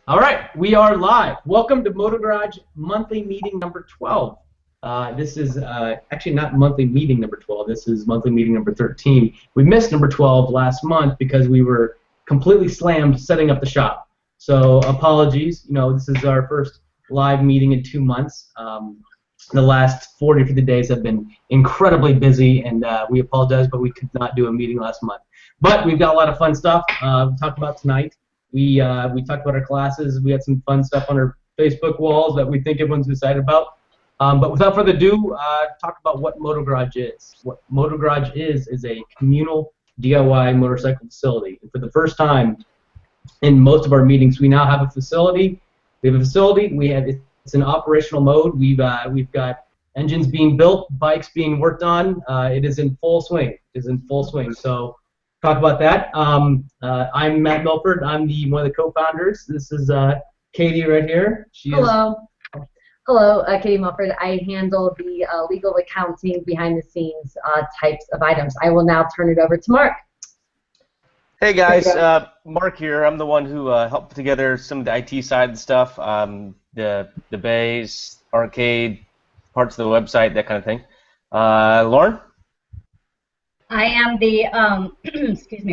All right, we are live. Welcome to MotoGarage monthly meeting number 12. This is actually not monthly meeting number 12. This is monthly meeting number 13. We missed number 12 last month because we were completely slammed setting up the shop. So apologies. This is our first live meeting in 2 months. The last 40 or 50 days have been incredibly busy, and we apologize, but we could not do a meeting last month. But we've got a lot of fun stuff to talk about tonight. We talked about our classes. We had some fun stuff on our Facebook walls that we think everyone's excited about. But without further ado, talk about what MotoGarage is. What MotoGarage is a communal DIY motorcycle facility. And for the first time in most of our meetings, we now have a facility. We have a facility. It's in operational mode. We've got engines being built, bikes being worked on. It is in full swing. It is in full swing. So talk about that. I'm Matt Milford. I'm one of the co-founders. This is Katie right here. Hello, Katie Milford. I handle the legal accounting behind the scenes types of items. I will now turn it over to Mark. Hey guys, Mark here. I'm the one who helped put together some of the IT side of the stuff, the bays, arcade, parts of the website, that kind of thing. Lauren? I am the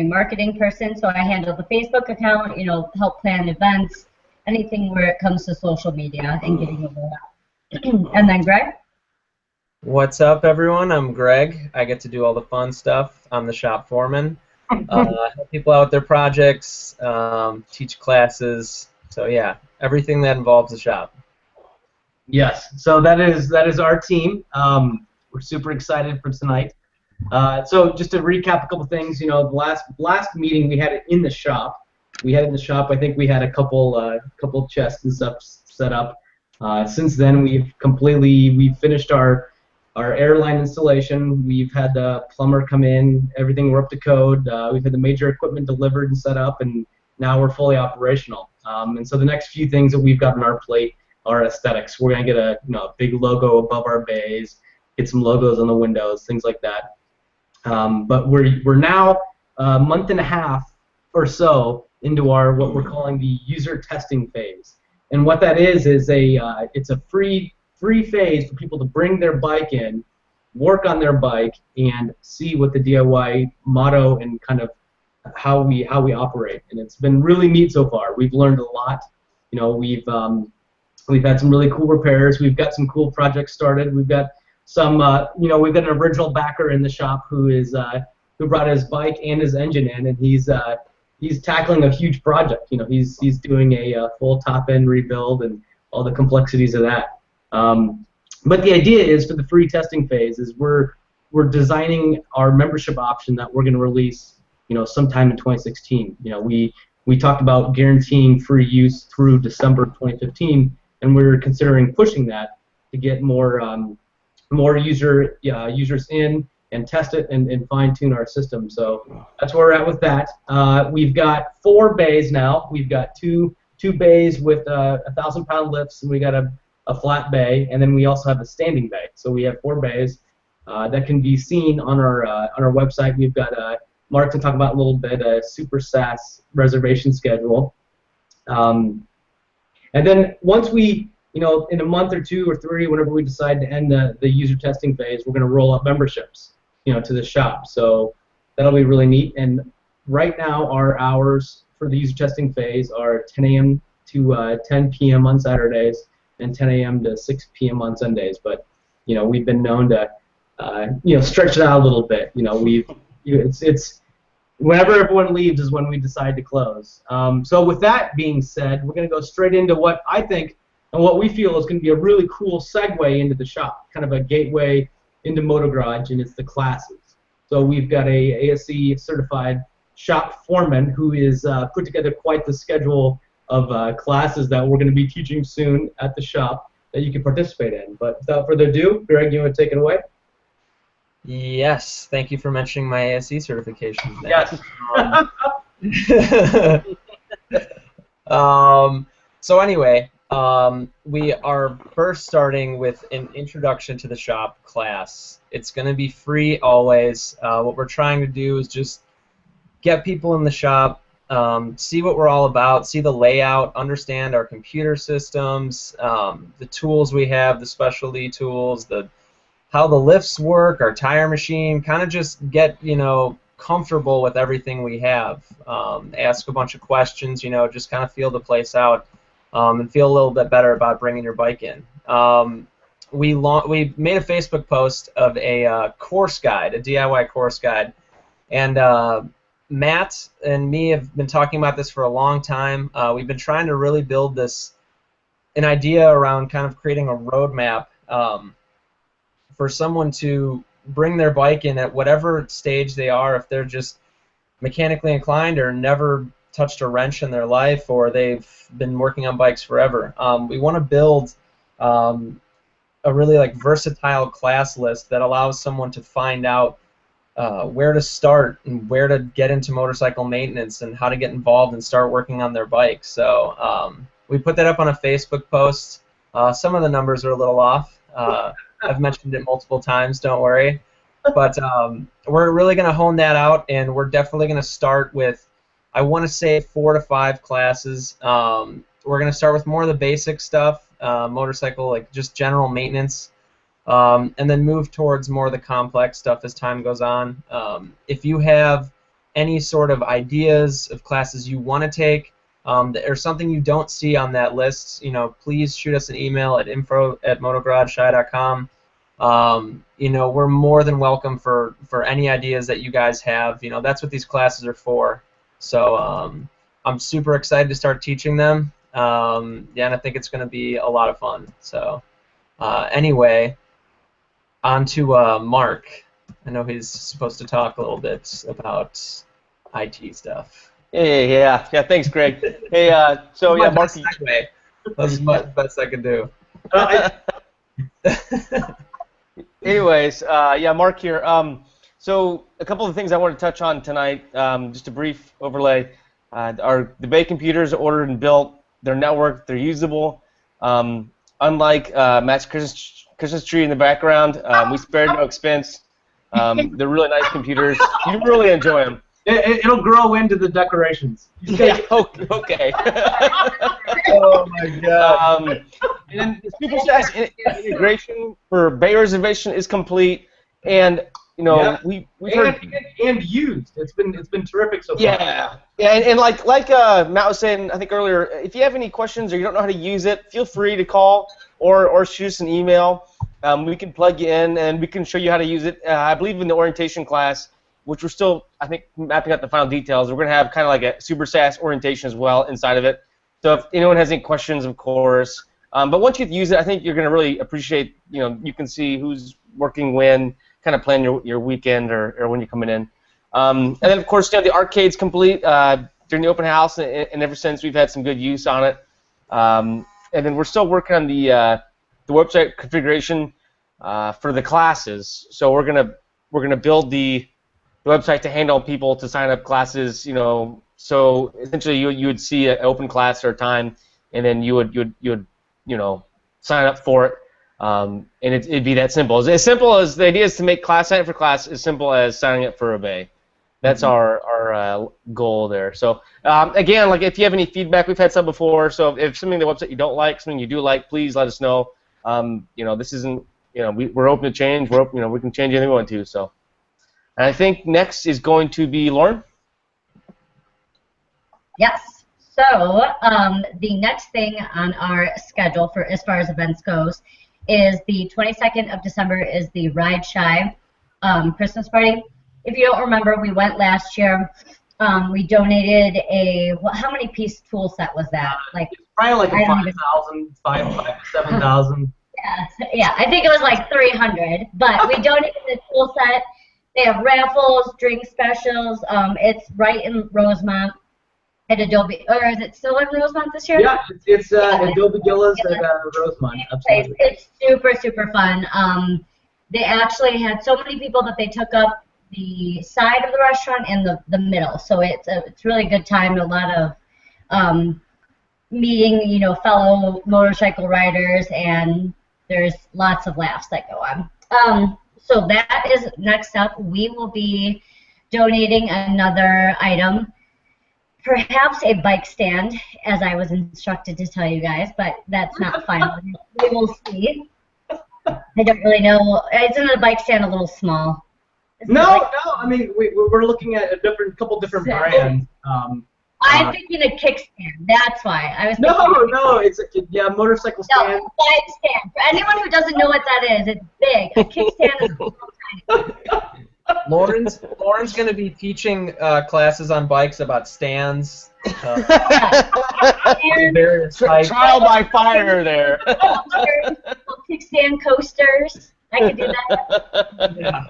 marketing person, so I handle the Facebook account, help plan events, anything where it comes to social media and getting the word out. And then Greg? What's up, everyone? I'm Greg. I get to do all the fun stuff. I'm the shop foreman. Help people out with their projects, teach classes. So yeah, everything that involves the shop. Yes. So that is our team. We're super excited for tonight. So just to recap a couple things, the last meeting we had it in the shop. I think we had a couple chests and stuff set up. Since then, we've finished our airline installation. We've had the plumber come in. Everything, we're up to code. We've had the major equipment delivered and set up, and now we're fully operational. And so the next few things that we've got on our plate are aesthetics. We're gonna get a big logo above our bays, get some logos on the windows, things like that. But we're now a month and a half or so into what we're calling the user testing phase. And what that is it's a free phase for people to bring their bike in, work on their bike, and see what the DIY motto and kind of how we operate. And it's been really neat so far. We've learned a lot. We've had some really cool repairs. We've got some cool projects started. We've got some, we've got an original backer in the shop who brought his bike and his engine in, and he's tackling a huge project. He's doing a full top end rebuild and all the complexities of that. But the idea is, for the free testing phase, is we're designing our membership option that we're going to release, sometime in 2016. We talked about guaranteeing free use through December 2015, and we're considering pushing that to get more users in and test it and fine-tune our system. So that's where we're at with that. We've got 4 bays now. We've got two bays with 1,000-pound lifts, and we got a flat bay, and then we also have a standing bay. So we have 4 bays that can be seen on our website. We've got Mark to talk about a little bit, a super SaaS reservation schedule. And then once we, in a month or 2 or 3, whenever we decide to end the user testing phase, we're going to roll out memberships, to the shop. So that'll be really neat. And right now, our hours for the user testing phase are 10 a.m. to 10 p.m. on Saturdays and 10 a.m. to 6 p.m. on Sundays. But we've been known to stretch it out a little bit. It's whenever everyone leaves is when we decide to close. So with that being said, we're going to go straight into what I think and what we feel is going to be a really cool segue into the shop, kind of a gateway into MotoGarage, and it's the classes. So we've got a ASE certified shop foreman who is put together quite the schedule of classes that we're going to be teaching soon at the shop that you can participate in. But without further ado, Greg, you want to take it away? Yes, thank you for mentioning my ASE certification. Yes. So anyway, we are first starting with an introduction to the shop class. It's going to be free always. What we're trying to do is just get people in the shop, see what we're all about, see the layout, understand our computer systems, the tools we have, the specialty tools, how the lifts work, our tire machine, kind of just get, comfortable with everything we have. Ask a bunch of questions, just kind of feel the place out, and feel a little bit better about bringing your bike in. We made a Facebook post of a course guide, a DIY course guide, and Matt and me have been talking about this for a long time. We've been trying to really build an idea around kind of creating a roadmap for someone to bring their bike in at whatever stage they are, if they're just mechanically inclined or never touched a wrench in their life, or they've been working on bikes forever. We want to build a really versatile class list that allows someone to find out where to start and where to get into motorcycle maintenance and how to get involved and start working on their bike. So we put that up on a Facebook post. Some of the numbers are a little off. I've mentioned it multiple times, don't worry. But we're really going to hone that out, and we're definitely going to start with, I want to say, 4 to 5 classes. We're going to start with more of the basic stuff, motorcycle, just general maintenance, and then move towards more of the complex stuff as time goes on. If you have any sort of ideas of classes you want to take, or something you don't see on that list, please shoot us an email at info@motogarage.com. We're more than welcome for any ideas that you guys have. That's what these classes are for. So I'm super excited to start teaching them. And I think it's going to be a lot of fun. So anyway, on to Mark. I know he's supposed to talk a little bit about IT stuff. Yeah. Thanks, Greg. Hey, so yeah, Mark. That's the best I can do. Anyways, yeah, Mark here. So a couple of things I want to touch on tonight. Just a brief overlay. The Bay computers are ordered and built. They're networked. They're usable. Unlike Matt's Christmas tree in the background, we spared no expense. They're really nice computers. You really enjoy them. It'll grow into the decorations. Yeah, okay. Oh my God. And the super fast integration for bay reservation is complete, and we've heard and used. It's been terrific so far. Yeah, and like Matt was saying, I think earlier, if you have any questions or you don't know how to use it, feel free to call or shoot us an email. We can plug you in and we can show you how to use it. I believe in the orientation class, which we're still, I think, mapping out the final details. We're going to have kind of like a super SAS orientation as well inside of it. So if anyone has any questions, of course. But once you use it, I think you're going to really appreciate, you can see who's working when, kind of plan your weekend or when you're coming in. And then, of course, the arcade's complete during the open house, and ever since we've had some good use on it. And then we're still working on the website configuration for the classes. So we're gonna build the website to handle people to sign up classes. So essentially you would see an open class or a time, and then you would sign up for it. And it'd be that simple. As simple as the idea is to make sign up for class as simple as signing up for a bay. That's our goal there. So again, if you have any feedback, we've had some before. So if something on the website you don't like, something you do like, please let us know. This isn't. We're open to change. We're open. We can change anything we want to. So, and I think next is going to be Lauren. Yes. So the next thing on our schedule for as far as events goes is the 22nd of December is the Ride Shy Christmas party. If you don't remember, we went last year. We donated how many piece tool set was that? Probably like a 5,000, 7,000. Yeah, I think it was like 300. But we donated the tool set. They have raffles, drink specials. It's right in Rosemont at Adobe. Or is it still in Rosemont this year? Yeah, it's Adobe Gillis at Rosemont. Absolutely. It's super, super fun. They actually had so many people that they took up the side of the restaurant and the middle. So it's really a good time. A lot of meeting, fellow motorcycle riders, and there's lots of laughs that go on. So that is next up. We will be donating another item Perhaps a bike stand, as I was instructed to tell you guys, but that's not final. We will see. I don't really know. Isn't a bike stand a little small? No. I mean, we're looking at a couple different brands. I'm thinking a kickstand. That's why I was. No. It's motorcycle stand. No, bike stand. For anyone who doesn't know what that is, it's big. A kickstand is a little tiny. Lauren's going to be teaching classes on bikes about stands. Various types. Trial by fire there. Kickstand coasters. I could do that. Yeah.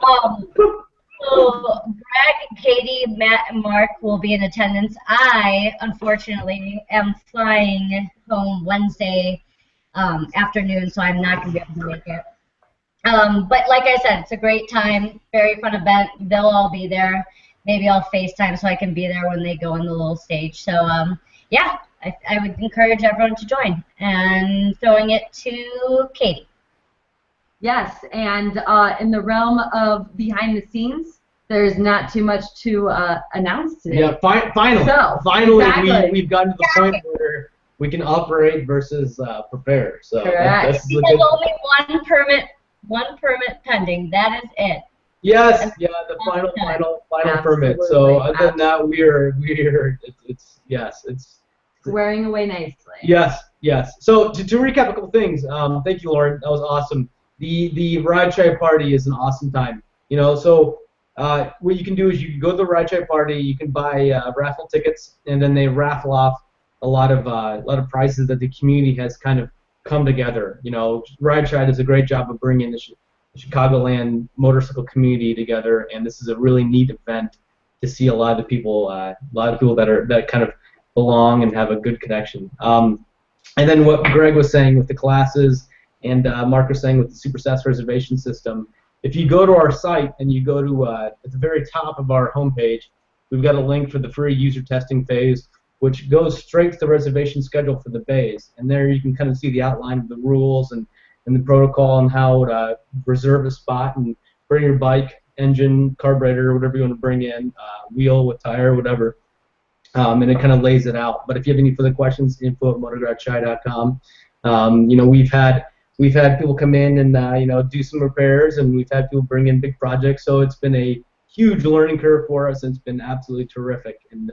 So Greg, Katie, Matt, and Mark will be in attendance. I, unfortunately, am flying home Wednesday afternoon, so I'm not going to be able to make it. But like I said, it's a great time, very fun event. They'll all be there. Maybe I'll FaceTime so I can be there when they go on the little stage. So, yeah, I would encourage everyone to join. And throwing it to Katie. Yes, and in the realm of behind the scenes, there's not too much to announce today. Yeah, finally. So, finally, exactly. we've gotten to the point where we can operate versus prepare. So Correct. this is There's only one permit pending. That is it. Yes, the final permit. So other than that, it's Squaring away nicely. Yes. So to recap a couple things, thank you, Lauren. That was awesome. The Ride Tribe Party is an awesome time. So what you can do is you can go to the Ride Tribe Party. You can buy raffle tickets, and then they raffle off a lot of prizes that the community has kind of come together. Ride Tribe does a great job of bringing the Chicagoland motorcycle community together, and this is a really neat event to see a lot of people that kind of belong and have a good connection. And then what Greg was saying with the classes, and Mark was saying with the Super SAS reservation system. If you go to our site and you go to at the very top of our homepage, we've got a link for the free user testing phase, which goes straight to the reservation schedule for the bays. And there you can kind of see the outline of the rules and the protocol and how to reserve a spot and bring your bike, engine, carburetor, whatever you want to bring in, wheel with tire, whatever. And it kind of lays it out. But if you have any further questions, info@motogarage.com. We've had people come in and do some repairs, and we've had people bring in big projects. So it's been a huge learning curve for us, and it's been absolutely terrific. And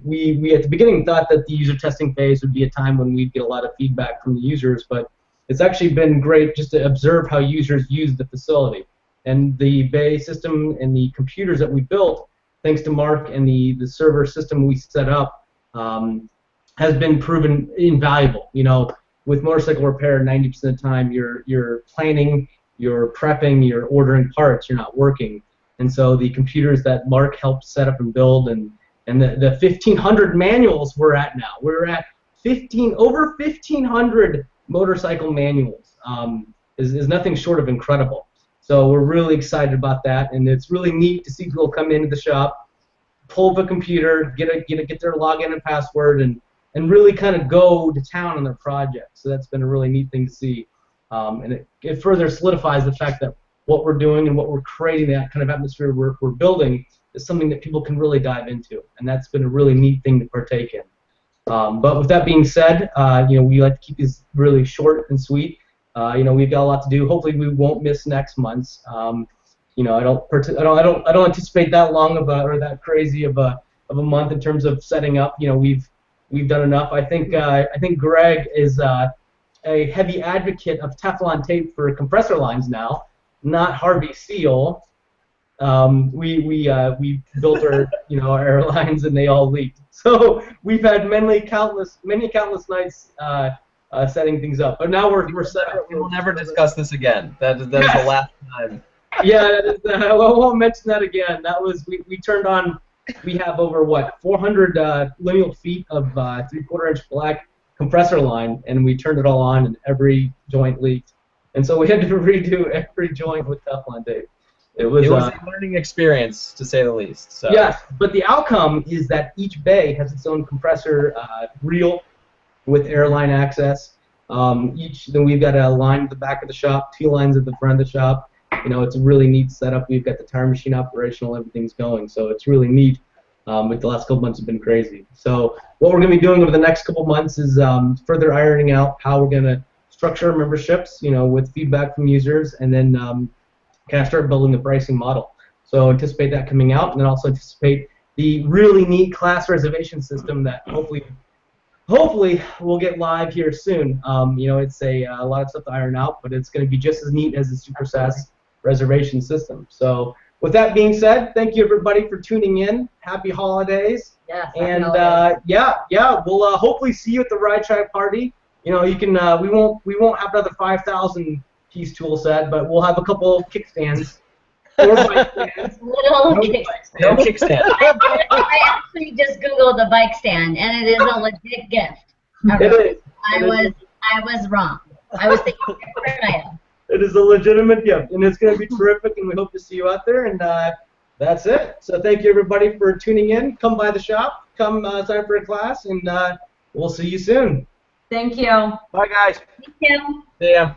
we at the beginning thought that the user testing phase would be a time when we'd get a lot of feedback from the users, but it's actually been great just to observe how users use the facility. And the bay system and the computers that we built, thanks to Mark and the server system we set up, has been proven invaluable. With motorcycle repair, 90% of the time you're planning, you're prepping, you're ordering parts, you're not working. And so the computers that Mark helped set up and build, and the 1,500 manuals we're at now. We're at over 1,500 motorcycle manuals. Is nothing short of incredible. So we're really excited about that, and it's really neat to see people come into the shop, pull up a computer, get their login and password, and really kind of go to town on their project. So that's been a really neat thing to see, and it further solidifies the fact that what we're doing and what we're creating, that kind of atmosphere we're building, is something that people can really dive into, and that's been a really neat thing to partake in. But with that being said, we like to keep these really short and sweet. We've got a lot to do. Hopefully, we won't miss next month's. I don't anticipate that long or that crazy of a month in terms of setting up. We've done enough. I think Greg is a heavy advocate of Teflon tape for compressor lines now, not Harvey Seal. We built our airlines and they all leaked. So we've had many countless nights setting things up. But now we're set up. We will never discuss this again. That is the last time. Yeah, I won't mention that again. That was we turned on. We have over 400 lineal feet of 3/4-inch black compressor line, and we turned it all on, and every joint leaked. And so we had to redo every joint with Teflon tape. It was a learning experience, to say the least. So. Yes, but the outcome is that each bay has its own compressor reel with airline access. Then we've got a line at the back of the shop, 2 lines at the front of the shop. It's a really neat setup. We've got the tire machine operational, everything's going, so it's really neat. But the last couple months have been crazy. So what we're going to be doing over the next couple months is further ironing out how we're going to structure our memberships, with feedback from users, and then kind of start building the pricing model. So anticipate that coming out, and then also anticipate the really neat class reservation system that hopefully we'll get live here soon. It's a lot of stuff to iron out, but it's going to be just as neat as the Super SAS reservation system. So with that being said, thank you everybody for tuning in. Happy holidays. Yes. And we'll hopefully see you at the Ride Track party. You can we won't have another 5,000 piece tool set, but we'll have a couple of kickstands. Or bike stands. Little No kickstand. I actually just googled a bike stand, and it is a legit gift. It is. I was wrong. I was thinking different item. It is a legitimate gift, and it's going to be terrific, and we hope to see you out there. And that's it. So thank you, everybody, for tuning in. Come by the shop. Come sign up for a class, and we'll see you soon. Thank you. Bye, guys. Thank you. Yeah.